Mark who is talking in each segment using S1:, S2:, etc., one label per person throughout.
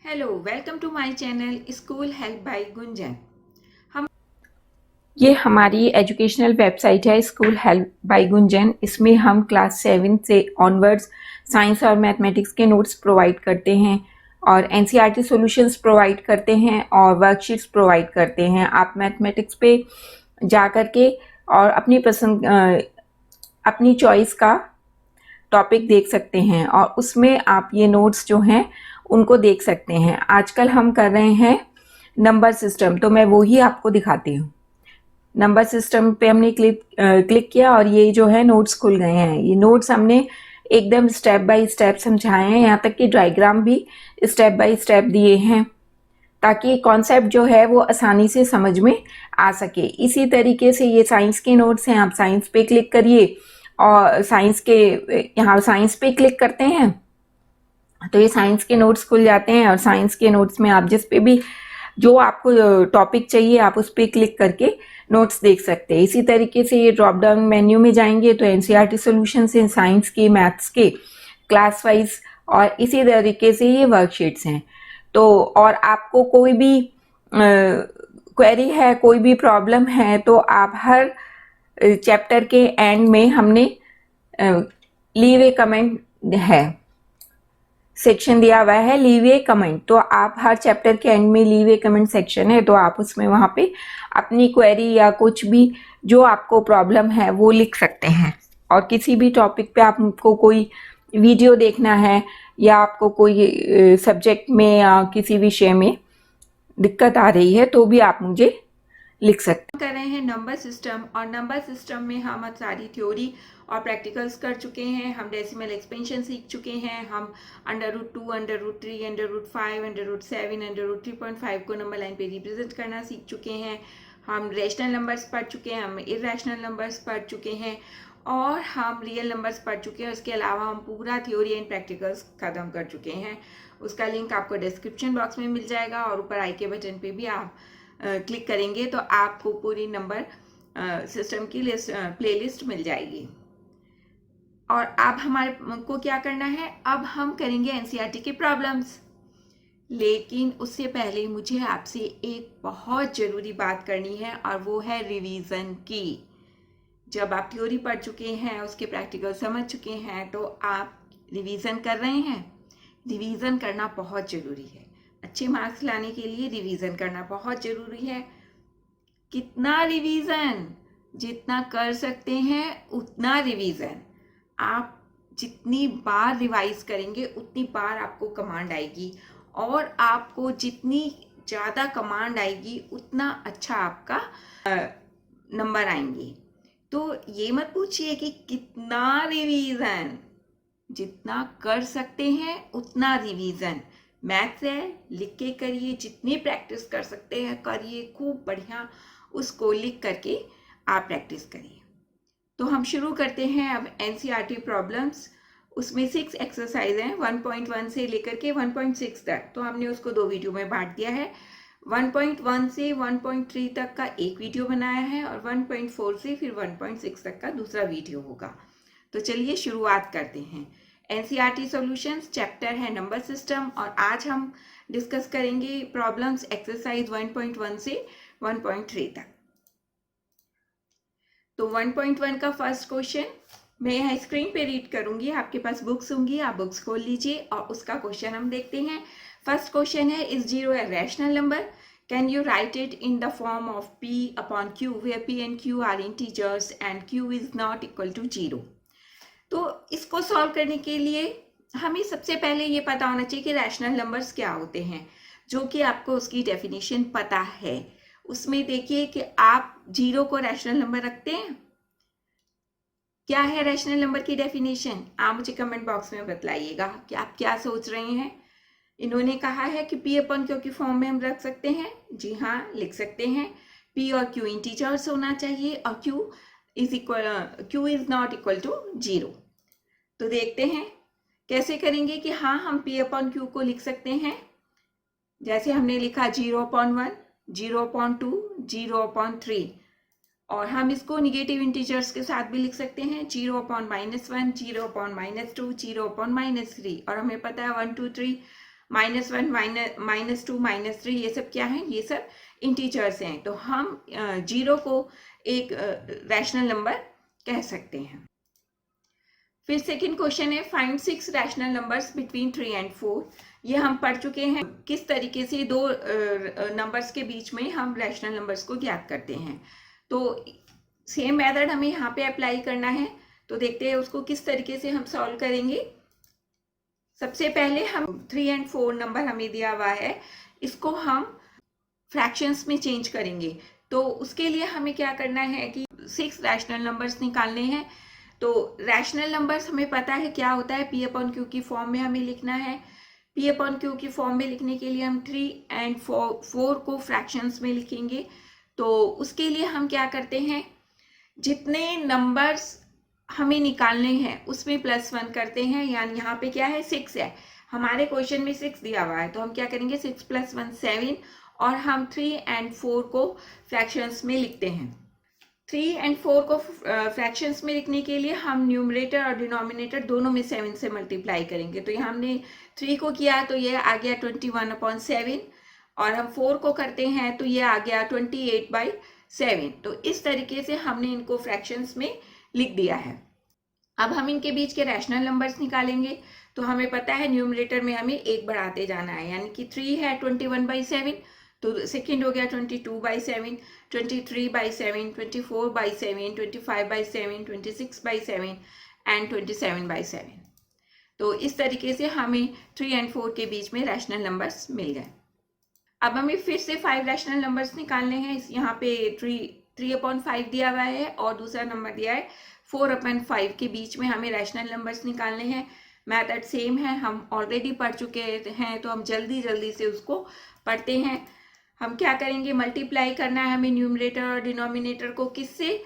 S1: Hello, welcome to my channel school help by Gunjan.
S2: ये हमारी educational website है school help by Gunjan. इसमें हम क्लास 7 से ऑनवर्ड्स साइंस और मैथमेटिक्स के नोट्स प्रोवाइड करते हैं और एनसीईआरटी सॉल्यूशंस प्रोवाइड करते हैं और वर्कशीट्स प्रोवाइड करते हैं। आप मैथमेटिक्स पे जा कर के और अपनी चॉइस का टॉपिक देख सकते हैं और उसमें आप ये नोट्स जो हैं उनको देख सकते हैं। आजकल हम कर रहे हैं नंबर सिस्टम, तो मैं वो ही आपको दिखाती हूँ। नंबर सिस्टम पे हमने क्लिक किया और ये जो है नोट्स खुल गए हैं। ये नोट्स हमने एकदम स्टेप बाय स्टेप समझाए हैं, यहाँ तक कि डायग्राम भी स्टेप बाय स्टेप दिए हैं ताकि कॉन्सेप्ट जो है वो आसानी से समझ में आ सके। इसी तरीके से ये साइंस के नोट्स हैं। आप साइंस पे क्लिक करिए और यहाँ साइंस पे क्लिक करते हैं तो ये साइंस के नोट्स खुल जाते हैं और साइंस के नोट्स में आप जिस पे भी जो आपको टॉपिक चाहिए आप उस पर क्लिक करके नोट्स देख सकते हैं। इसी तरीके से ये ड्रॉप डाउन मेन्यू में जाएंगे तो एनसीईआरटी सॉल्यूशंस हैं, साइंस के, मैथ्स के, क्लास वाइज, और इसी तरीके से ये वर्कशीट्स हैं। तो और आपको कोई भी क्वेरी है, कोई भी प्रॉब्लम है तो आप हर चैप्टर के एंड में हमने लीव ए कमेंट है सेक्शन दिया हुआ है, लीव ए कमेंट। तो आप हर चैप्टर के एंड में लीव ए कमेंट सेक्शन है, तो आप उसमें वहाँ पे अपनी क्वेरी या कुछ भी जो आपको प्रॉब्लम है वो लिख सकते हैं। और किसी भी टॉपिक पे आपको कोई वीडियो देखना है या आपको कोई सब्जेक्ट में या किसी विषय में दिक्कत आ रही है तो भी आप मुझे लिख सकते
S1: कर रहे हैं नंबर सिस्टम, और नंबर सिस्टम में हम सारी थ्योरी और प्रैक्टिकल्स कर चुके हैं। हम डेसिमल एक्सपेंशन सीख चुके हैं। हम √2, √3, √5, √7, √3.5 को नंबर लाइन पे रिप्रेजेंट करना सीख चुके हैं। हम रैशनल नंबर्स पढ़ चुके हैं, हम इरेशनल नंबर्स पढ़ चुके हैं और हम रियल नंबर्स पढ़ चुके हैं। उसके अलावा हम पूरा थ्योरी एंड प्रैक्टिकल्स ख़त्म कर चुके हैं। उसका लिंक आपको डिस्क्रिप्शन बॉक्स में मिल जाएगा और ऊपर आई के बटन पे भी आप क्लिक करेंगे तो आपको पूरी नंबर सिस्टम की प्लेलिस्ट मिल जाएगी। और अब हमारे को क्या करना है, अब हम करेंगे एनसीईआरटी के प्रॉब्लम्स। लेकिन उससे पहले मुझे आपसे एक बहुत ज़रूरी बात करनी है और वो है रिवीजन की। जब आप थ्योरी पढ़ चुके हैं, उसके प्रैक्टिकल समझ चुके हैं, तो आप रिवीजन कर रहे हैं। रिवीजन करना बहुत ज़रूरी है। अच्छे मार्क्स लाने के लिए रिवीजन करना बहुत ज़रूरी है। कितना रिवीजन? जितना कर सकते हैं उतना रिवीजन। आप जितनी बार रिवाइज करेंगे उतनी बार आपको कमांड आएगी, और आपको जितनी ज़्यादा कमांड आएगी उतना अच्छा आपका नंबर आएंगे। तो ये मत पूछिए कि कितना रिवीजन, जितना कर सकते हैं उतना रिवीजन। मैथ्स है, लिख के करिए, जितनी प्रैक्टिस कर सकते हैं करिए, खूब बढ़िया उसको लिख करके आप प्रैक्टिस करिए। तो हम शुरू करते हैं अब एनसीईआरटी प्रॉब्लम्स। उसमें 6 एक्सरसाइज हैं, 1.1 से लेकर के 1.6 तक। तो हमने उसको 2 वीडियो में बांट दिया है। 1.1 से 1.3 तक का एक वीडियो बनाया है और 1.4 से फिर 1.6 तक का दूसरा वीडियो होगा। तो चलिए शुरुआत करते हैं। एनसीईआरटी सॉल्यूशंस चैप्टर है नंबर सिस्टम, और आज हम डिस्कस करेंगे प्रॉब्लम्स एक्सरसाइज 1.1 से 1.3 तक। तो 1.1 का फर्स्ट क्वेश्चन मैं यहाँ स्क्रीन पे रीड करूंगी, आपके पास बुक्स होंगी, आप बुक्स खोल लीजिए और उसका क्वेश्चन हम देखते हैं। फर्स्ट क्वेश्चन है, is 0 a rational number? Can you write it in the form of p upon q where p and q are integers and q is not equal to 0? तो इसको सॉल्व करने के लिए हमें सबसे पहले ये पता होना चाहिए कि रैशनल नंबर्स क्या होते हैं, जो कि आपको उसकी डेफिनेशन पता है। उसमें देखिए कि आप 0 को रैशनल नंबर रखते हैं। क्या है रैशनल नंबर की डेफिनेशन? आप मुझे कमेंट बॉक्स में बतलाइएगा कि आप क्या सोच रहे हैं। इन्होंने कहा है कि p अपन q की फॉर्म में हम रख सकते हैं। जी हाँ, लिख सकते हैं। p और q इंटीजर्स होना चाहिए और q is not equal to 0। तो देखते हैं कैसे करेंगे कि हाँ, हम p अपन q को लिख सकते हैं। जैसे हमने लिखा 0/1, 0/2, 0/3, और हम इसको निगेटिव इंटीजर्स के साथ भी लिख सकते हैं। 0/-1, 0/-2, 0/-3, और हमें पता है 1 2 3 -1 -2 -3 ये सब क्या है, ये सब इंटीजर्स हैं। तो हम 0 को एक रैशनल नंबर कह सकते हैं। फिर सेकंड क्वेश्चन है find 6 rational numbers between 3 and 4। ये हम पढ़ चुके हैं किस तरीके से दो नंबर्स के बीच में हम रैशनल नंबर्स को ज्ञात करते हैं। तो सेम मेथड हमें यहाँ पे अप्लाई करना है। तो देखते हैं उसको किस तरीके से हम सॉल्व करेंगे। सबसे पहले हम 3 एंड 4 नंबर हमें दिया हुआ है, इसको हम फ्रैक्शंस में चेंज करेंगे। तो उसके लिए हमें क्या करना है कि 6 रैशनल नंबर्स निकालने हैं। तो रैशनल नंबर्स हमें पता है क्या होता है, P अपॉन Q की फॉर्म में हमें लिखना है। P अपॉन Q की फॉर्म में लिखने के लिए हम 3 एंड 4 को फ्रैक्शंस में लिखेंगे। तो उसके लिए हम क्या करते हैं, जितने नंबर्स हमें निकालने हैं उसमें +1 करते हैं। यानी यहाँ पे क्या है, 6 है, हमारे क्वेश्चन में 6 दिया हुआ है। तो हम क्या करेंगे, 6 + 1 7, और हम 3 एंड 4 को फ्रैक्शंस में लिखते हैं। 3 एंड 4 को फ्रैक्शंस में लिखने के लिए हम न्यूमरेटर और डिनोमिनेटर दोनों में 7 से मल्टीप्लाई करेंगे। तो यहाँ हमने 3 को किया तो ये आ गया 21/7, और हम 4 को करते हैं तो ये आ गया 28/7। तो इस तरीके से हमने इनको फ्रैक्शंस में लिख दिया है। अब हम इनके बीच के रैशनल नंबर्स निकालेंगे। तो हमें पता है न्यूमरेटर में हमें 1 बढ़ाते जाना है, यानी कि 3 है 21/7, तो सेकेंड हो गया 22/7, 23/7, 24/7, 25/7, 26/7 एंड 27/7। तो इस तरीके से हमें 3 एंड 4 के बीच में रैशनल नंबर्स मिल गए। अब हमें फिर से 5 रैशनल नंबर्स निकालने हैं। यहाँ पे 3/5 दिया हुआ है और दूसरा नंबर दिया है 4/5 के बीच में हमें रैशनल नंबर्स निकालने हैं। मैथड सेम है, हम ऑलरेडी पढ़ चुके हैं, तो हम जल्दी जल्दी से उसको पढ़ते हैं। हम क्या करेंगे, मल्टीप्लाई करना है हमें न्यूमरेटर और डिनोमिनेटर को किससे,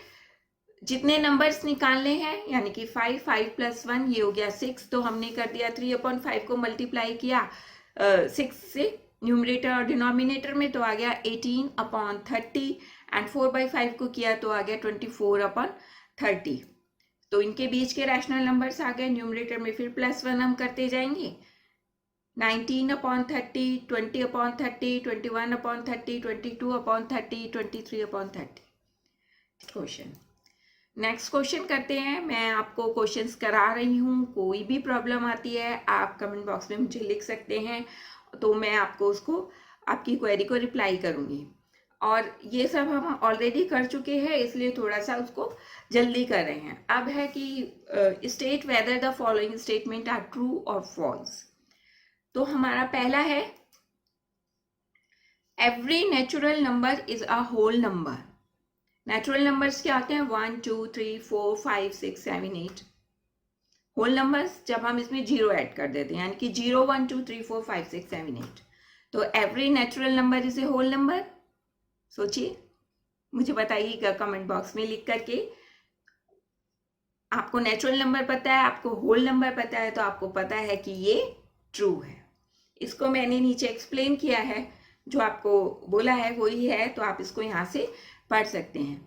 S1: जितने नंबर्स निकालने हैं, यानी कि 5 + 1 ये हो गया 6। तो हमने कर दिया 3/5 को मल्टीप्लाई किया 6 से न्यूमरेटर और डिनोमिनेटर में, तो आ गया 18/30, एंड 4/5 को किया तो आ गया 24/30। तो इनके बीच के रैशनल नंबर्स आ गए। न्यूमरेटर में फिर +1 हम करते जाएंगे, 19/30, 20/30, 21/30, 22/30, 23/30। क्वेश्चन, नेक्स्ट क्वेश्चन करते हैं। मैं आपको क्वेश्चंस करा रही हूँ, कोई भी प्रॉब्लम आती है आप कमेंट बॉक्स में मुझे लिख सकते हैं, तो मैं आपको उसको आपकी क्वेरी को रिप्लाई करूँगी। और ये सब हम ऑलरेडी कर चुके हैं, इसलिए थोड़ा सा उसको जल्दी कर रहे हैं। अब है कि state whether the following statement are true और फॉल्स। तो हमारा पहला है, every natural number is a whole number. Natural numbers क्या होते हैं, 1 2 3 4 5 6 7 8। होल नंबर्स जब हम इसमें 0 ऐड कर देते हैं, यानी कि 0 1 2 3 4 5 6 7 8। तो every natural number is a whole number. सोचिए, मुझे बताइएगा कमेंट बॉक्स में लिख करके। आपको नेचुरल नंबर पता है, आपको होल नंबर पता है, तो आपको पता है कि ये ट्रू है। इसको मैंने नीचे एक्सप्लेन किया है, जो आपको बोला है वही है, तो आप इसको यहाँ से पढ़ सकते हैं।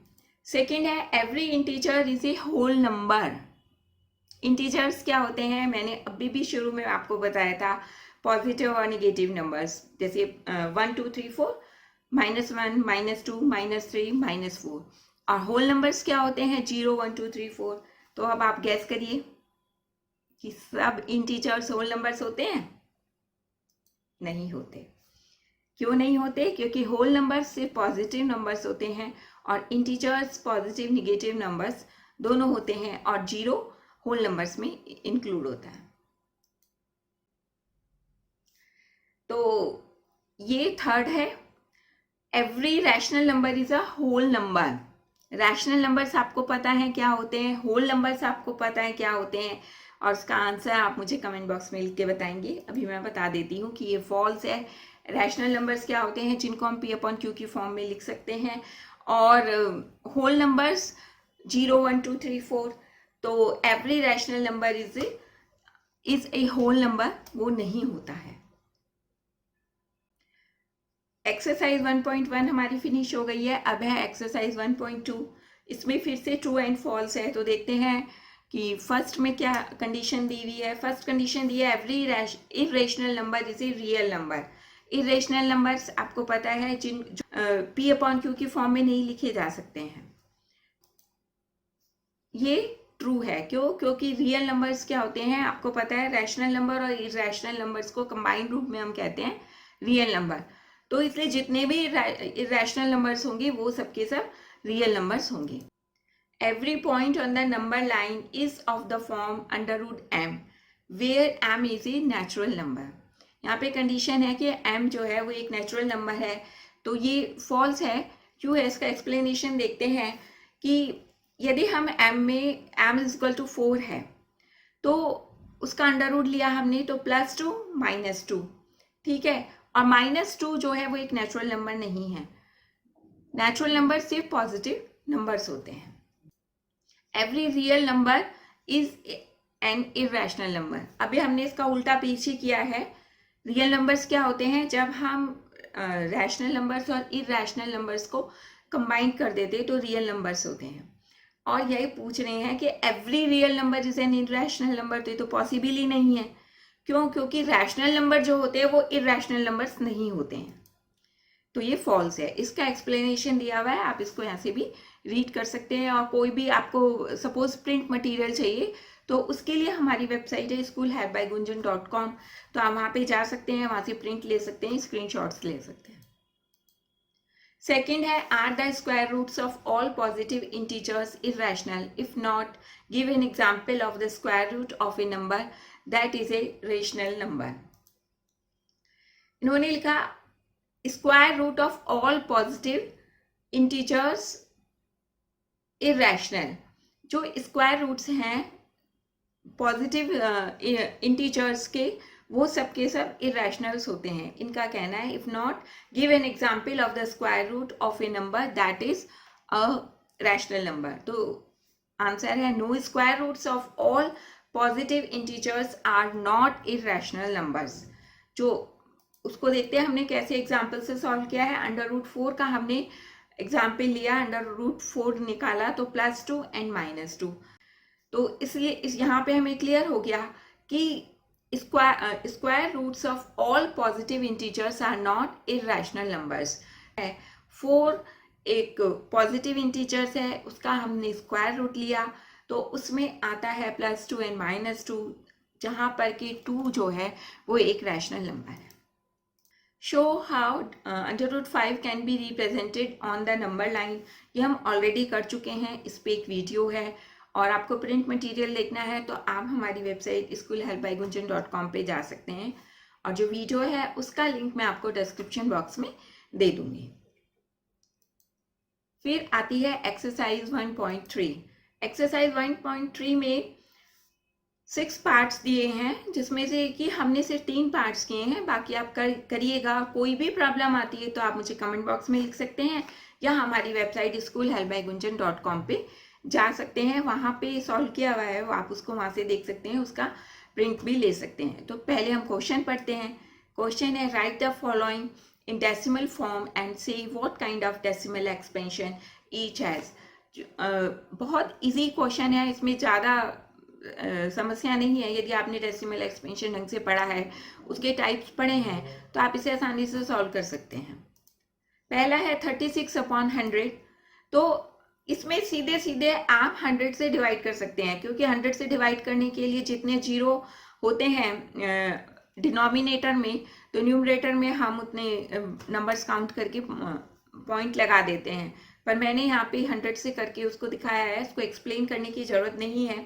S1: सेकेंड है, every integer is a whole number. Integers क्या होते हैं, मैंने अभी भी शुरू में आपको बताया था, पॉजिटिव और नेगेटिव नंबर्स, जैसे 1 2 3 4, -1 -2 -3 -4। और होल नंबर्स क्या होते हैं, 0 1 2 3 4। तो अब आप गैस करिए कि सब इंटीजर्स होल नंबर्स होते हैं? नहीं होते। क्यों नहीं होते? क्योंकि होल नंबर्स सिर्फ पॉजिटिव नंबर्स होते हैं, और इंटीजर्स पॉजिटिव नेगेटिव नंबर्स दोनों होते हैं, और 0 होल नंबर्स में इंक्लूड होता है। तो ये थर्ड है, every rational number is a whole number. Rational numbers आपको पता है क्या होते हैं, होल नंबर्स आपको पता है क्या होते हैं, और उसका आंसर आप मुझे कमेंट बॉक्स में लिख के बताएंगे। अभी मैं बता देती हूँ कि ये फॉल्स है। रैशनल नंबर्स क्या होते हैं, जिनको हम P/Q की फॉर्म में लिख सकते हैं, और होल नंबर्स 0 1 2 3 4। तो every rational number is a whole number, वो नहीं होता है। एक्सरसाइज 1.1 हमारी फिनिश हो गई है। अब है एक्सरसाइज 1.2। इसमें फिर से ट्रू एंड फॉल्स है। तो देखते हैं कि फर्स्ट में क्या कंडीशन दी हुई है। फर्स्ट कंडीशन दी है every irrational number is a real number. Irrational numbers आपको पता है जिन पी अपॉन क्यू की फॉर्म में नहीं लिखे जा सकते हैं, ये ट्रू है। क्यों? क्योंकि रियल नंबर्स क्या होते हैं आपको पता है, रैशनल नंबर और इरेशनल नंबर्स को कंबाइंड रूप में हम कहते हैं रियल नंबर। तो इसलिए जितने भी इरेशनल नंबर्स होंगे वो सबके सब रियल नंबर्स होंगे। Every point on the number line is of the form under root m, where m is a natural number. यहाँ पे कंडीशन है कि m जो है वो एक नेचुरल नंबर है, तो ये फॉल्स है। क्यों है? इसका एक्सप्लेनेशन देखते हैं कि यदि हम m में m इज इक्वल टू 4 है तो उसका अंडर रूट लिया हमने तो +2 -2, ठीक है। और -2 जो है वो एक नेचुरल नंबर नहीं है। नेचुरल नंबर सिर्फ पॉजिटिव नंबर्स होते हैं। Every real number is an irrational number. अभी हमने इसका उल्टा पीछे किया है। रियल नंबर्स क्या होते हैं? जब हम रैशनल नंबर्स और इरेशनल नंबर्स को कंबाइन कर देते तो रियल नंबर्स होते हैं। और यही पूछ रहे हैं कि every real number is an irrational number, तो ये तो पॉसिबल ही नहीं है। क्यों? क्योंकि रैशनल नंबर जो होते हैं वो इरेशनल नंबर्स नहीं होते हैं, तो ये फॉल्स है। इसका एक्सप्लेनेशन दिया हुआ है, आप इसको यहाँ से भी रीड कर सकते हैं। और कोई भी आपको सपोज प्रिंट मटेरियल चाहिए तो उसके लिए हमारी वेबसाइट है schoolhelpbygunjan.com, तो आप वहाँ पे जा सकते हैं, वहाँ से प्रिंट ले सकते हैं, स्क्रीनशॉट्स ले सकते हैं। सेकेंड है are the square roots of all positive integers irrational, if not give an example of the square root of a number that is a rational number. इन्होंने लिखा square root of all positive integers irrational. जो square roots हैं positive integers के वो सब के सब irrationals होते हैं। इनका कहना है if not give an example of the square root of a number that is a rational number. तो आंसर है no square roots of all positive integers are not irrational numbers. जो उसको देखते हैं हमने कैसे एग्जाम्पल से सॉल्व किया है। अंडर रूट 4 का हमने एग्जाम्पल लिया, अंडर रूट 4 निकाला तो +2 एंड -2। तो इसलिए यहाँ पे हमें क्लियर हो गया कि square roots of all positive integers are not irrational numbers. 4 एक पॉजिटिव इंटीजर्स है, उसका हमने स्क्वायर रूट लिया तो उसमें आता है +2 एंड -2, जहाँ पर कि 2 जो है वो एक रैशनल नंबर है। Show how under root 5 can be represented on the number line, ये हम ऑलरेडी कर चुके हैं, इस पर एक वीडियो है। और आपको प्रिंट मटेरियल देखना है तो आप हमारी वेबसाइट schoolhelpbygunjan.com पे जा सकते हैं, और जो वीडियो है उसका लिंक मैं आपको डिस्क्रिप्शन बॉक्स में दे दूंगी। फिर आती है एक्सरसाइज 1.3। एक्सरसाइज 1.3 में 6 पार्ट्स दिए हैं, जिसमें से कि हमने सिर्फ 3 पार्ट्स किए हैं, बाकी आप करिएगा। कोई भी प्रॉब्लम आती है तो आप मुझे कमेंट बॉक्स में लिख सकते हैं या हमारी वेबसाइट schoolhelpbygunjan.com पे जा सकते हैं, वहाँ पे सॉल्व किया हुआ है, आप उसको वहाँ से देख सकते हैं, उसका प्रिंट भी ले सकते हैं। तो पहले हम क्वेश्चन पढ़ते हैं। क्वेश्चन है write the following in decimal form and say what kind of decimal expansion each has. बहुत इजी क्वेश्चन है, इसमें ज़्यादा समस्या नहीं है। यदि आपने डेसिमल एक्सपेंशन ढंग से पढ़ा है, उसके टाइप्स पढ़े हैं, तो आप इसे आसानी से सॉल्व कर सकते हैं। पहला है 36/100, तो इसमें सीधे सीधे आप 100 से डिवाइड कर सकते हैं, क्योंकि 100 से डिवाइड करने के लिए जितने जीरो होते हैं डिनोमिनेटर में, तो न्यूमरेटर में हम उतने नंबर्स काउंट करके पॉइंट लगा देते हैं। पर मैंने यहाँ पे 100 से करके उसको दिखाया है, इसको एक्सप्लेन करने की ज़रूरत नहीं है।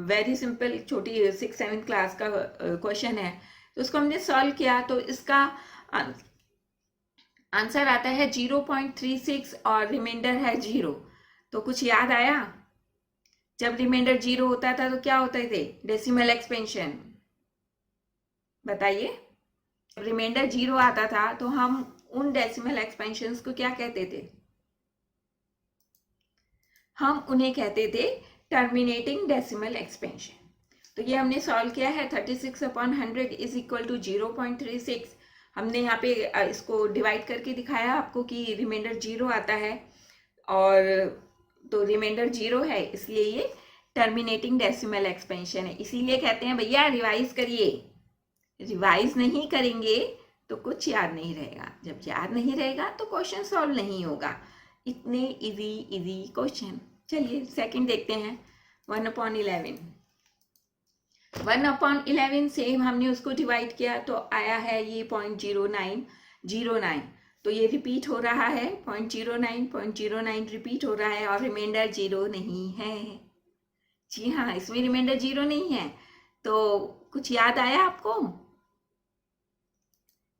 S1: वेरी सिंपल छोटी 6-7 क्लास का क्वेश्चन है, तो उसको हमने सॉल्व किया तो इसका आंसर आता है 0.36 और रिमाइंडर है 0। तो कुछ याद आया? जब रिमाइंडर 0 होता था तो क्या होते थे? Decimal expansion. बताइए, जब रिमाइंडर 0 आता था तो हम उन डेसिमल एक्सपेंशंस को क्या कहते थे? हम उन्हें कहते थे टर्मिनेटिंग डेसिमल एक्सपेंशन। तो ये हमने सॉल्व किया है। 36/100 इज इक्वल टू 0.36। हमने यहाँ पे इसको डिवाइड करके दिखाया आपको कि रिमाइंडर 0 आता है, और तो रिमाइंडर 0 है इसलिए ये टर्मिनेटिंग डेसिमल एक्सपेंशन है, इसीलिए कहते हैं भैया रिवाइज करिए। रिवाइज नहीं करेंगे तो कुछ याद नहीं रहेगा, जब याद नहीं रहेगा तो क्वेश्चन सॉल्व नहीं होगा। इतने इजी इजी क्वेश्चन। चलिए सेकंड देखते हैं। 1/11 1/11 से हमने उसको डिवाइड किया तो आया है ये 0.0909। तो ये रिपीट हो रहा है, 0.09 रिपीट हो रहा है और रिमाइंडर 0 नहीं है। जी हाँ, इसमें रिमाइंडर 0 नहीं है। तो कुछ याद आया आपको?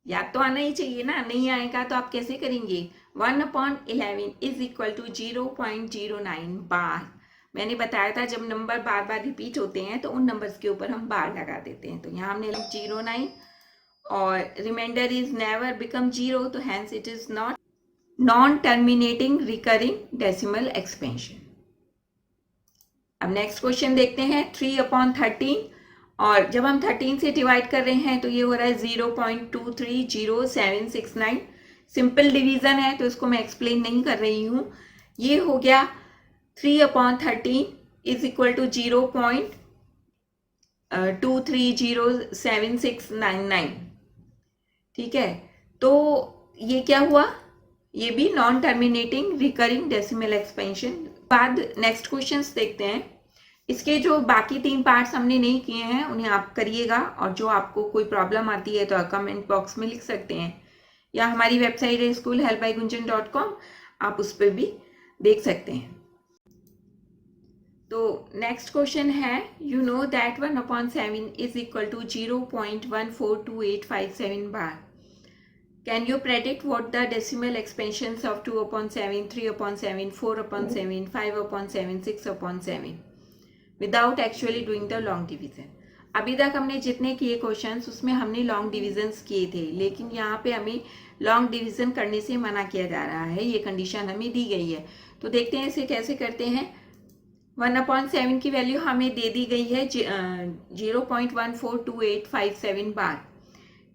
S1: याद तो आना ही चाहिए ना, नहीं आएगा तो आप कैसे करेंगे? 1/11 इज इक्वल टू 0.09 बार। मैंने बताया था जब नंबर बार बार रिपीट होते हैं तो उन नंबर्स के ऊपर हम बार लगा देते हैं। तो यहाँ हमने 09 और रिमाइंडर इज नेवर बिकम 0, तो hence it is not non terminating recurring decimal expansion. अब नेक्स्ट क्वेश्चन देखते हैं। 3/13 और जब हम 13 से डिवाइड कर रहे हैं तो ये हो रहा है 0.230769। सिंपल डिवीजन है तो इसको मैं एक्सप्लेन नहीं कर रही हूँ। ये हो गया 3/13 इज इक्वल टू 0.230769। ठीक है, तो ये क्या हुआ? ये भी non terminating recurring decimal expansion. बाद नेक्स्ट क्वेश्चंस देखते हैं। इसके जो बाकी 3 पार्ट्स हमने नहीं किए हैं उन्हें आप करिएगा, और जो आपको कोई प्रॉब्लम आती है तो कमेंट बॉक्स में लिख सकते हैं, या हमारी वेबसाइट है schoolhelpbygunjan.com, आप उस पर भी देख सकते हैं। तो नेक्स्ट क्वेश्चन है, you know that 1/7 is equal to 0.142857 bar. Can you predict what the decimal expansions of 2/7, 3/7, 4/7, 5/7, 6/7 without actually doing the long division? अभी तक हमने जितने किए क्वेश्चंस उसमें हमने लॉन्ग डिविजन्स किए थे, लेकिन यहाँ पे हमें लॉन्ग डिवीजन करने से मना किया जा रहा है, ये कंडीशन हमें दी गई है। तो देखते हैं इसे कैसे करते हैं। 1/7 की वैल्यू हमें दे दी गई है 0.142857 बार।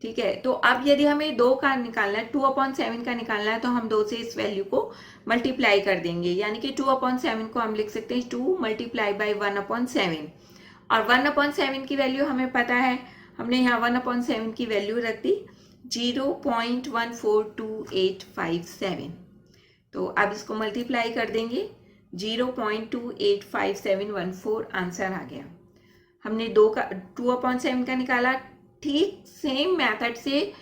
S1: ठीक है, तो अब यदि हमें 2 का निकालना है, 2/7 का निकालना है, तो हम 2 से इस वैल्यू को मल्टीप्लाई कर देंगे, यानी कि 2/7 को हम लिख सकते हैं 2 मल्टीप्लाई बाई 1/7। और 1/7 की वैल्यू हमें पता है, हमने यहाँ 1/7 की वैल्यू रख दी 0.142857। तो अब इसको मल्टीप्लाई कर देंगे, 0.285714 आंसर आ गया। हमने 2/7 का निकाला। ठीक सेम मेथड से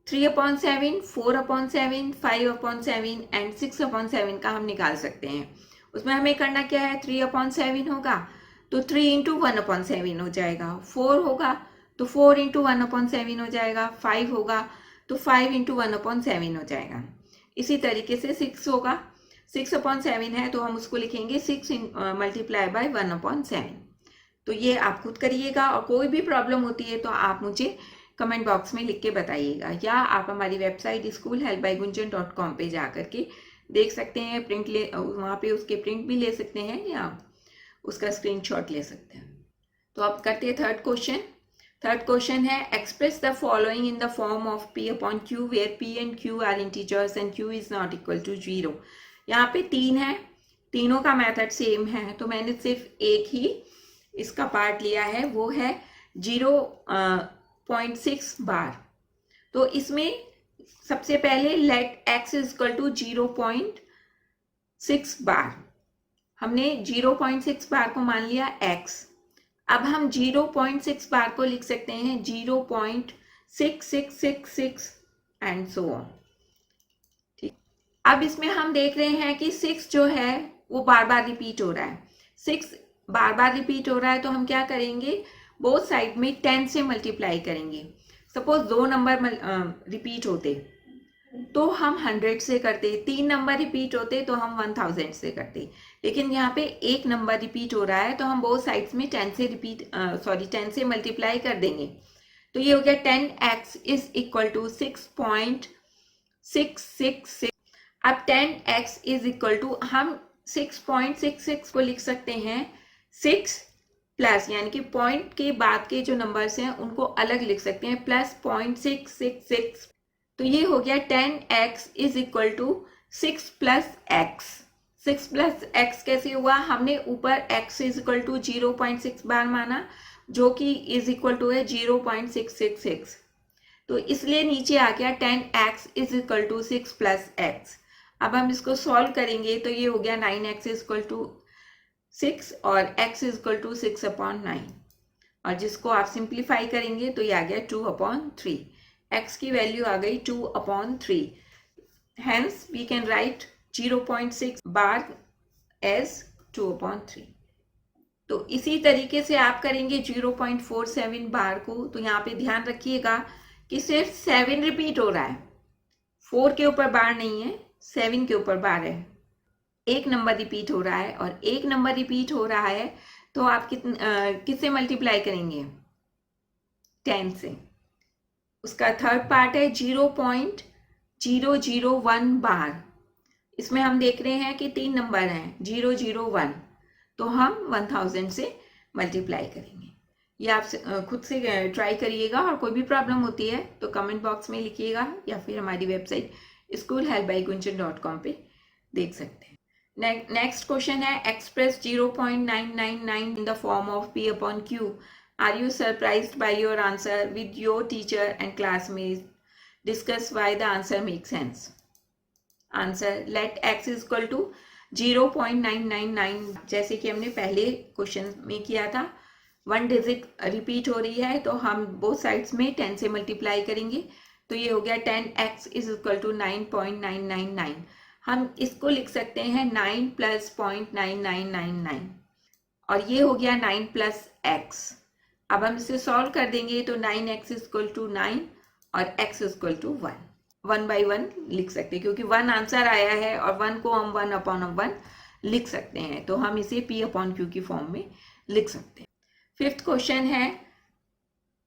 S1: 3/7, 4/7, 5/7 एंड 6/7 का हम निकाल सकते हैं। उसमें हमें करना क्या है, 3/7 होगा तो 3 इंटू 1/7 हो जाएगा, 4 होगा तो 4 इंटू 1/7 हो जाएगा, 5 होगा तो 5 इंटू 1/7 हो जाएगा। इसी तरीके से 6 होगा, 6/7 है तो हम उसको लिखेंगे 6 मल्टीप्लाई बाय 1/7। तो ये आप खुद करिएगा, और कोई भी प्रॉब्लम होती है तो आप मुझे कमेंट बॉक्स में लिख के बताइएगा, या आप हमारी वेबसाइट schoolhelpbygunjan.com पे जा करके देख सकते हैं, प्रिंट ले, वहाँ पे उसके प्रिंट भी ले सकते हैं या उसका स्क्रीनशॉट ले सकते हैं। तो अब करते हैं थर्ड क्वेश्चन। थर्ड क्वेश्चन है, express the following in the form of P/Q where P and Q are integers and Q is not equal to 0। यहाँ पे 3 है, तीनों का मेथड सेम है, तो मैंने सिर्फ एक ही इसका पार्ट लिया है, वो है 0.6 बार। तो इसमें सबसे पहले let x is equal to 0.6 bar. हमने 0.6 बार को मान लिया x। अब हम 0.6 बार को लिख सकते हैं 0.6666 एंड सो ऑन। ठीक, अब इसमें हम देख रहे हैं कि 6 जो है वो बार बार रिपीट हो रहा है। 6 बार बार रिपीट हो रहा है तो हम क्या करेंगे, बोथ साइड में 10 से मल्टीप्लाई करेंगे। सपोज 2 नंबर रिपीट होते तो हम 100 से करते, 3 नंबर रिपीट होते तो हम 1000 से करते, लेकिन यहाँ पे एक नंबर रिपीट हो रहा है तो हम बोथ साइड्स में 10 से मल्टीप्लाई कर देंगे। तो ये हो गया 10x इज इक्वल टू 6.666। अब 10x इज इक्वल टू हम 6.66 को लिख सकते हैं 6 प्लस, यानी कि पॉइंट के बाद के जो नंबर्स हैं उनको अलग लिख सकते हैं, प्लस 0.666। तो ये हो गया 10x is equal to 6 plus x। 6 plus x कैसे हुआ, हमने ऊपर x is equal to 0.6 bar माना, जो कि इज इक्वल टू है 0.666, तो इसलिए नीचे आ गया 10x is equal to 6 plus x. अब हम इसको सॉल्व करेंगे तो ये हो गया 9x इज इक्वल टू 6 और x इज इक्वल टू 6/9, और जिसको आप सिंप्लीफाई करेंगे तो ये आ गया 2/3। x की वैल्यू आ गई 2/3, hence we can write 0.6 bar as 2/3। तो इसी तरीके से आप करेंगे 0.47 बार को। तो यहाँ पे ध्यान रखिएगा कि सिर्फ 7 रिपीट हो रहा है, 4 के ऊपर बार नहीं है, 7 के ऊपर बार है। एक नंबर रिपीट हो रहा है, और एक नंबर रिपीट हो रहा है तो आप किससे मल्टीप्लाई करेंगे, 10 से। उसका थर्ड पार्ट है 0.001 बार। इसमें हम देख रहे हैं कि 3 नंबर हैं 001, तो हम 1000 से मल्टीप्लाई करेंगे। ये आप खुद से ट्राई करिएगा, और कोई भी प्रॉब्लम होती है तो कमेंट बॉक्स में लिखिएगा, या फिर हमारी वेबसाइट schoolhelpbygunjan.com पे देख सकते हैं। नेक्स्ट क्वेश्चन है, express 0.999 in the form of P/Q। Are you surprised by your answer with your teacher and classmate? Discuss why the answer make sense. Answer, let x is equal to 0.999, जैसे कि हमने पहले question में किया था। 1 digit repeat हो रही है तो हम बोथ साइड्स में 10 से मल्टीप्लाई करेंगे, तो ये हो गया 10x इज इक्वल टू 9.999। हम इसको लिख सकते हैं 9 प्लस 0.9999, और ये हो गया 9 प्लस x। अब हम इसे सॉल्व कर देंगे तो 9x इज इक्वल टू 9 और x is equal to 1। 1 by 1 लिख सकते हैं, क्योंकि 1 आंसर आया है और 1 को हम 1/1 लिख सकते हैं, तो हम इसे P/Q की फॉर्म में लिख सकते हैं। 5th क्वेश्चन है,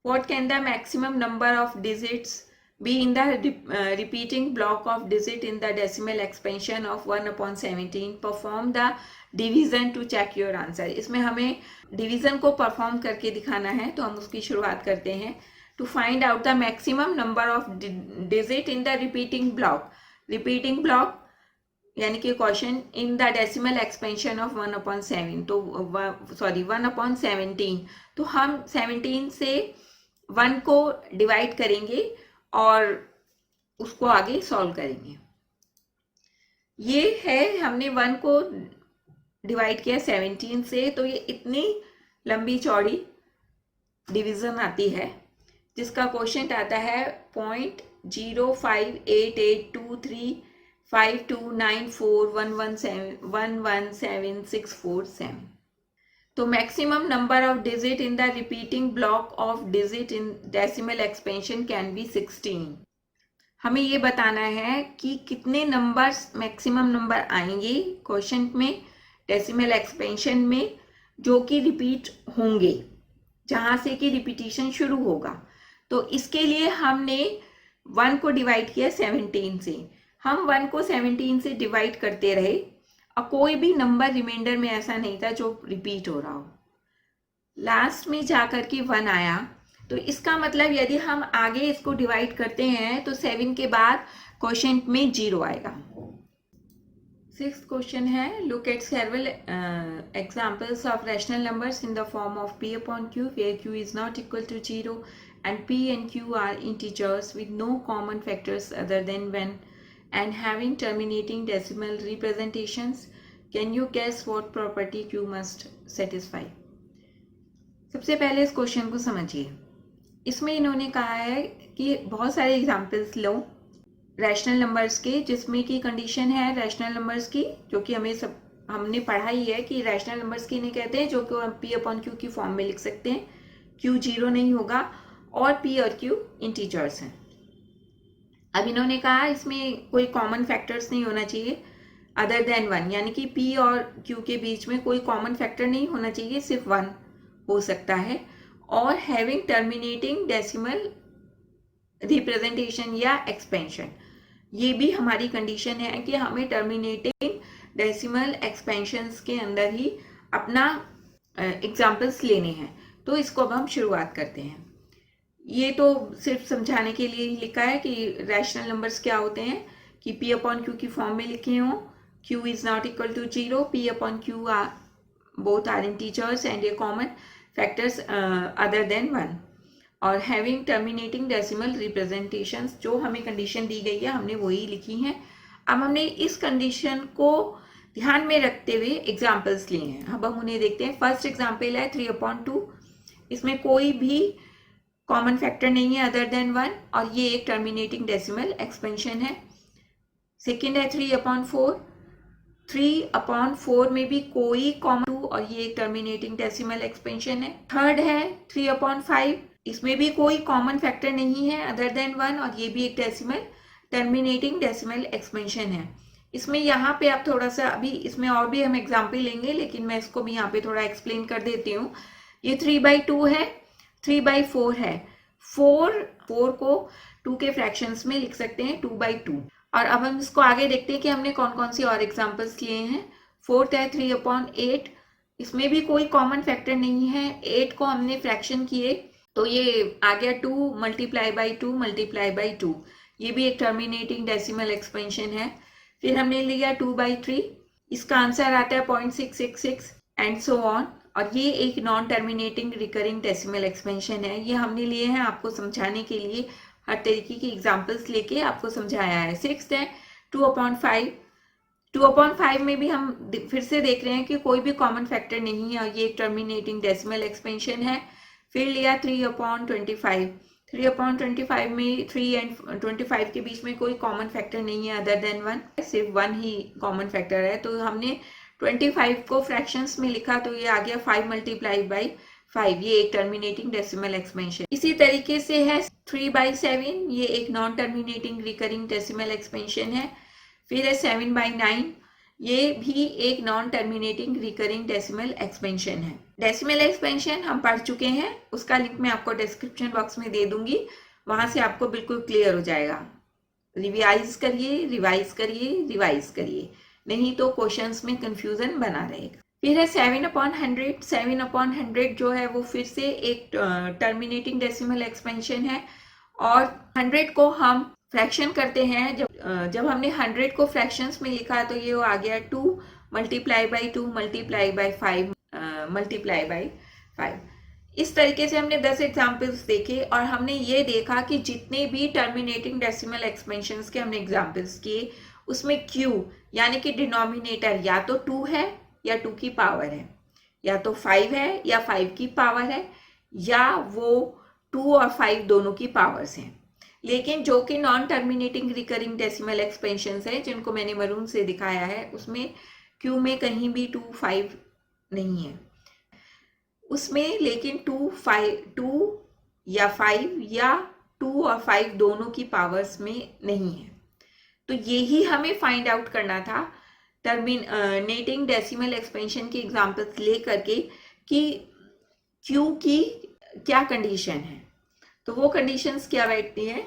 S1: what can the maximum number of digits be in the repeating block of digit in the decimal expansion of 1/17? Perform the division to check your answer. इसमें हमें डिवीजन को perform करके दिखाना है, तो हम उसकी शुरुआत करते हैं। To find out the maximum number of digit in the repeating block. Repeating block यानी कि question in the decimal expansion of 1/7, तो 1/17, तो हम 17 से 1 को डिवाइड करेंगे और उसको आगे सॉल्व करेंगे। ये है, हमने 1 को डिवाइड किया 17 से, तो ये इतनी लंबी चौड़ी डिवीजन आती है, जिसका क्वेश्चन आता है 0.0588235294117611767। तो maximum number of digit in the repeating block of digit in decimal expansion can be 16। हमें ये बताना है कि कितने नंबर्स मैक्सिमम नंबर आएंगे क्वेश्चन में डेसिमल एक्सपेंशन में, जो कि रिपीट होंगे, जहां से कि रिपीटिशन शुरू होगा। तो इसके लिए हमने 1 को डिवाइड किया 17 से। हम 1 को 17 से डिवाइड करते रहे, और कोई भी नंबर रिमाइंडर में ऐसा नहीं था जो रिपीट हो रहा हो। लास्ट में जाकर के 1 आया, तो इसका मतलब यदि हम आगे इसको डिवाइड करते हैं तो 7 के बाद क्वेश्चन में 0 आएगा। 6th क्वेश्चन है, look at several examples of rational numbers in the form of P/Q where Q is not equal to 0 and P and Q are integers with no common factors other than 1 and having terminating decimal representations. Can you guess what property Q must satisfy? सबसे पहले इस question को समझिए। इसमें इन्होंने कहा है कि बहुत सारे एग्जाम्पल्स लो रैशनल नंबर्स के, जिसमें की कंडीशन है रैशनल नंबर्स की, जो कि हमने पढ़ा ही है कि रैशनल नंबर्स की इन्हें कहते हैं जो कि हम P/Q की फॉर्म में लिख सकते हैं। Q 0 नहीं होगा, और P और Q इंटीजर्स हैं। अब इन्होंने कहा इसमें कोई कॉमन फैक्टर्स नहीं होना चाहिए अदर देन 1, यानी कि P और Q के बीच में कोई कॉमन फैक्टर नहीं होना चाहिए, सिर्फ 1 हो सकता है। और हैविंग टर्मिनेटिंग डेसिमल रिप्रेजेंटेशन या एक्सपेंशन, ये भी हमारी कंडीशन है कि हमें टर्मिनेटिंग डेसिमल एक्सपेंशंस के अंदर ही अपना एग्जाम्पल्स लेने हैं। तो इसको अब हम शुरुआत करते हैं। ये तो सिर्फ समझाने के लिए ही लिखा है कि रैशनल नंबर्स क्या होते हैं, कि P/Q की फॉर्म में लिखे हों q is not equal to 0, p upon q are both are integers and a common factors other than 1, और हैविंग टर्मिनेटिंग डेसिमल रिप्रेजेंटेशंस, जो हमें कंडीशन दी गई है हमने वही लिखी हैं। अब हमने इस कंडीशन को ध्यान में रखते हुए एग्जाम्पल्स लिए हैं, अब हम उन्हें देखते हैं। फर्स्ट एग्जाम्पल है 3/2, इसमें कोई भी कॉमन फैक्टर नहीं है अदर देन 1 और ये एक टर्मिनेटिंग डेसिमल एक्सपेंशन है। सेकेंड है 3/4, 3/4 में भी कोई कॉमन 2 और ये एक टर्मिनेटिंग डेसिमल एक्सपेंशन है। थर्ड है 3/5, इसमें भी कोई कॉमन फैक्टर नहीं है अदर देन 1 और ये भी एक डेसिमल टर्मिनेटिंग डेसिमल एक्सपेंशन है। इसमें यहाँ पे आप थोड़ा सा, अभी इसमें और भी हम एग्जाम्पल लेंगे लेकिन मैं इसको भी यहाँ पे थोड़ा एक्सप्लेन कर देती हूँ। ये 3/2 है, 3/4 है, 4 को 2 के फ्रैक्शंस में लिख सकते हैं 2/2। और अब हम इसको आगे देखते हैं कि हमने कौन कौन सी और एग्जाम्पल्स लिए हैं। फोर्थ है 3/8, इसमें भी कोई कॉमन फैक्टर नहीं है, 8 को हमने फ्रैक्शन किए तो ये आ गया 2 × 2 × 2, ये भी एक टर्मिनेटिंग डेसिमल एक्सपेंशन है। फिर हमने लिया 2/3, इसका आंसर आता है 0.666 एंड सो ऑन, और ये एक non terminating recurring decimal expansion है। ये हमने लिए हैं आपको समझाने के लिए, हर तरीके की एग्जाम्पल्स लेके आपको समझाया है। सिक्स्थ है 2/5, 2/5 में भी हम फिर से देख रहे हैं कि कोई भी कॉमन फैक्टर नहीं है और ये एक टर्मिनेटिंग डेसिमल एक्सपेंशन है। फिर लिया 3/25, 3/25 में 3 एंड 25 के बीच में कोई कॉमन फैक्टर नहीं है अदर देन 1, सिर्फ 1 ही कॉमन फैक्टर है, तो हमने 25 को फ्रैक्शंस में लिखा तो ये आ गया 5 × 5, ये एक टर्मिनेटिंग डेसिमल एक्सपेंशन। इसी तरीके से है 3/7, ये एक non terminating recurring decimal expansion है। फिर है 7/9, ये भी एक non terminating recurring decimal expansion है। डेसिमल एक्सपेंशन हम पढ़ चुके हैं, उसका लिंक मैं आपको डिस्क्रिप्शन बॉक्स में दे दूंगी, वहां से आपको बिल्कुल क्लियर हो जाएगा। रिवाइज करिए, रिवाइज करिए, रिवाइज करिए, नहीं तो क्वेश्चंस में कंफ्यूजन बना रहेगा। फिर है 7/100, 7/100 जो है वो फिर से एक टर्मिनेटिंग डेसिमल एक्सपेंशन है, और 100 को हम फ्रैक्शन करते हैं। जब हमने 100 को फ्रैक्शंस में लिखा तो ये आ गया 2 × 2 × 5 × 5। इस तरीके से हमने 10 एग्जाम्पल्स देखे और हमने ये देखा कि जितने भी टर्मिनेटिंग डेसिमल एक्सपेंशंस के हमने एग्जाम्पल्स किए उसमें Q यानी कि डिनोमिनेटर या तो 2 है या 2 की पावर है, या तो 5 है या 5 की पावर है, या वो 2 और 5 दोनों की पावर्स हैं। लेकिन जो कि non terminating recurring decimal expansions है जिनको मैंने मरून से दिखाया है, उसमें Q में कहीं भी 2, 5 नहीं है उसमें, लेकिन 2 या 5 या 2 और 5 दोनों की पावर्स में नहीं है। तो यही हमें फाइंड आउट करना था टर्मिनेटिंग डेसिमल एक्सपेंशन की एग्जांपल्स ले करके कि Q की क्या कंडीशन है। तो वो कंडीशंस क्या बैठती है,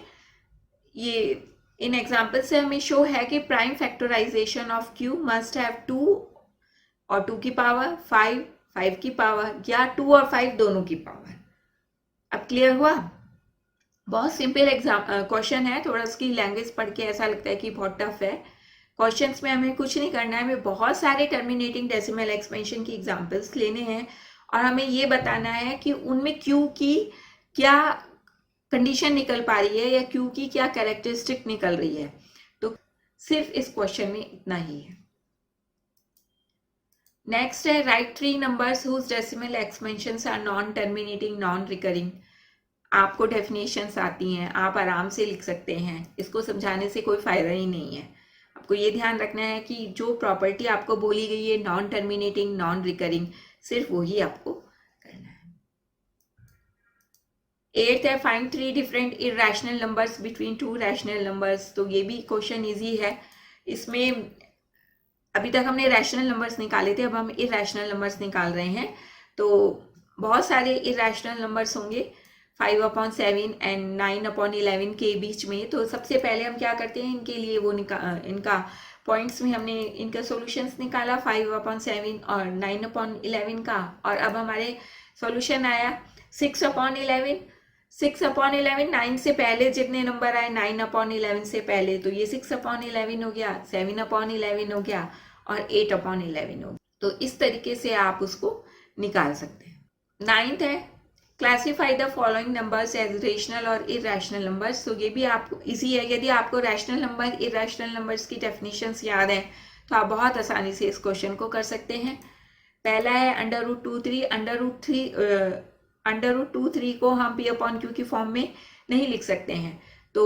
S1: ये इन एग्जांपल से हमें शो है कि prime factorization of Q must have 2 और 2 की पावर, 5 की पावर, या 2 और 5 दोनों की पावर। अब क्लियर हुआ? बहुत सिंपल क्वेश्चन है, थोड़ा उसकी लैंग्वेज पढ़ के ऐसा लगता है कि बहुत टफ है। क्वेश्चंस में हमें कुछ नहीं करना है, हमें बहुत सारे टर्मिनेटिंग डेसिमल एक्सपेंशन की एग्जांपल्स लेने हैं और हमें ये बताना है कि उनमें Q की क्या कंडीशन निकल पा रही है या Q की क्या कैरेक्टरिस्टिक निकल रही है। तो सिर्फ इस क्वेश्चन में इतना ही है। नेक्स्ट है write 3 numbers whose decimal expansions are non terminating non recurring. आपको डेफिनेशंस आती हैं, आप आराम से लिख सकते हैं, इसको समझाने से कोई फायदा ही नहीं है। आपको ये ध्यान रखना है कि जो प्रॉपर्टी आपको बोली गई है नॉन टर्मिनेटिंग नॉन रिकरिंग, सिर्फ वही आपको करना है। 8th है find 3 different irrational numbers between 2 rational numbers. तो ये भी क्वेश्चन इजी है। इसमें अभी तक हमने रैशनल नंबर्स निकाले थे, अब हम इरेशनल नंबर्स निकाल रहे हैं। तो बहुत सारे इरेशनल नंबर्स होंगे 5/7 एंड 9/11 के बीच में। तो सबसे पहले हम क्या करते हैं, इनके लिए वो इनका पॉइंट्स में हमने इनका सॉल्यूशंस निकाला 5/7 और 9/11 का, और अब हमारे सॉल्यूशन आया 6/11। 6/11 9 से पहले जितने नंबर आए 9/11 से पहले, तो ये 6/11 हो गया, 7/11 हो गया और 8/11 हो गया। तो इस तरीके से आप उसको निकाल सकते हैं। 9th है classify the following numbers as rational और इरेशनल नंबर्स। तो ये भी आपको इजी है। यदि आपको रैशनल नंबर इरेशनल नंबर्स की डेफिनेशंस याद है तो आप बहुत आसानी से इस क्वेश्चन को कर सकते हैं। पहला है √2 3 √2 को हम P/Q की फॉर्म में नहीं लिख सकते हैं। तो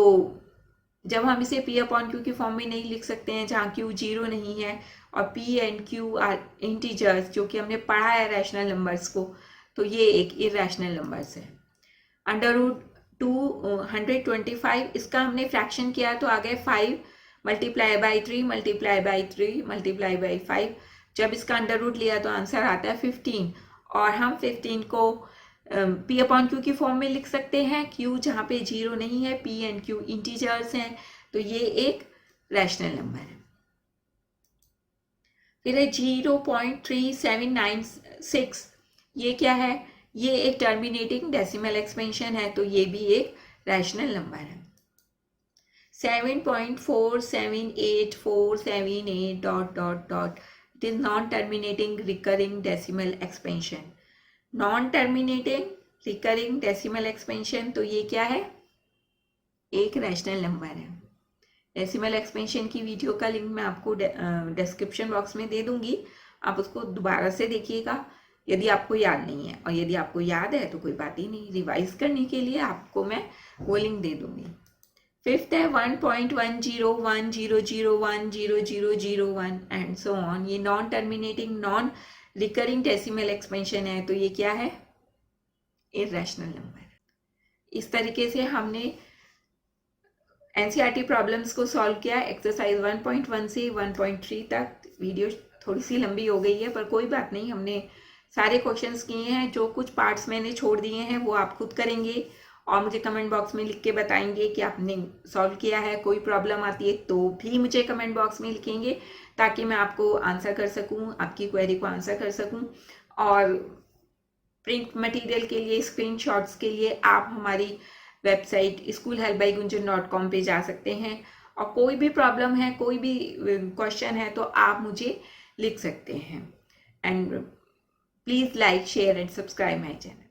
S1: जब हम इसे P/Q की फॉर्म में नहीं लिख सकते हैं जहाँ Q 0 नहीं है और P and Q are integers, जो कि हमने पढ़ा है रैशनल नंबर्स को, तो ये एक इरेशनल नंबर्स है। √2 125, इसका हमने फ्रैक्शन किया तो आ गए 5 × 3 × 3 × 5। जब इसका √ लिया तो आंसर आता है 15 और हम 15 को P/Q की फॉर्म में लिख सकते हैं। Q जहाँ पे 0 नहीं है, P एंड Q इंटीजर्स हैं, तो ये एक रैशनल नंबर है। फिर है 0.3796, ये क्या है? ये एक टर्मिनेटिंग डेसिमल एक्सपेंशन है, तो ये भी एक रैशनल नंबर है। 7.478478 ... it is non terminating recurring decimal expansion. Non terminating recurring decimal expansion, तो ये क्या है? एक रैशनल नंबर है। डेसिमल एक्सपेंशन की वीडियो का लिंक मैं आपको डिस्क्रिप्शन बॉक्स में दे दूंगी, आप उसको दोबारा से देखिएगा यदि आपको याद नहीं है, और यदि आपको याद है तो कोई बात ही नहीं, रिवाइज करने के लिए आपको मैं वो लिंक दे दूंगी। 5th है 1.1010010001 एंड सो ऑन। ये non terminating non recurring decimal expansion है, तो ये क्या है? Irrational number. इस तरीके से हमने एनसीईआरटी प्रॉब्लम्स को सॉल्व किया एक्सरसाइज 1.1 से 1.3 तक। वीडियो थोड़ी सी लंबी हो गई है, पर कोई बात नहीं, हमने सारे क्वेश्चंस किए हैं। जो कुछ पार्ट्स मैंने छोड़ दिए हैं वो आप खुद करेंगे और मुझे कमेंट बॉक्स में लिख के बताएंगे कि आपने सॉल्व किया है। कोई प्रॉब्लम आती है तो भी मुझे कमेंट बॉक्स में लिखेंगे, ताकि मैं आपको आंसर कर सकूं, आपकी क्वेरी को आंसर कर सकूं। और प्रिंट मटेरियल के लिए, स्क्रीनशॉट्स के लिए आप हमारी वेबसाइट schoolhelpbygunjan.com पे जा सकते हैं। और कोई भी प्रॉब्लम है, कोई भी क्वेश्चन है, तो आप मुझे लिख सकते हैं। And please like, share and subscribe my channel.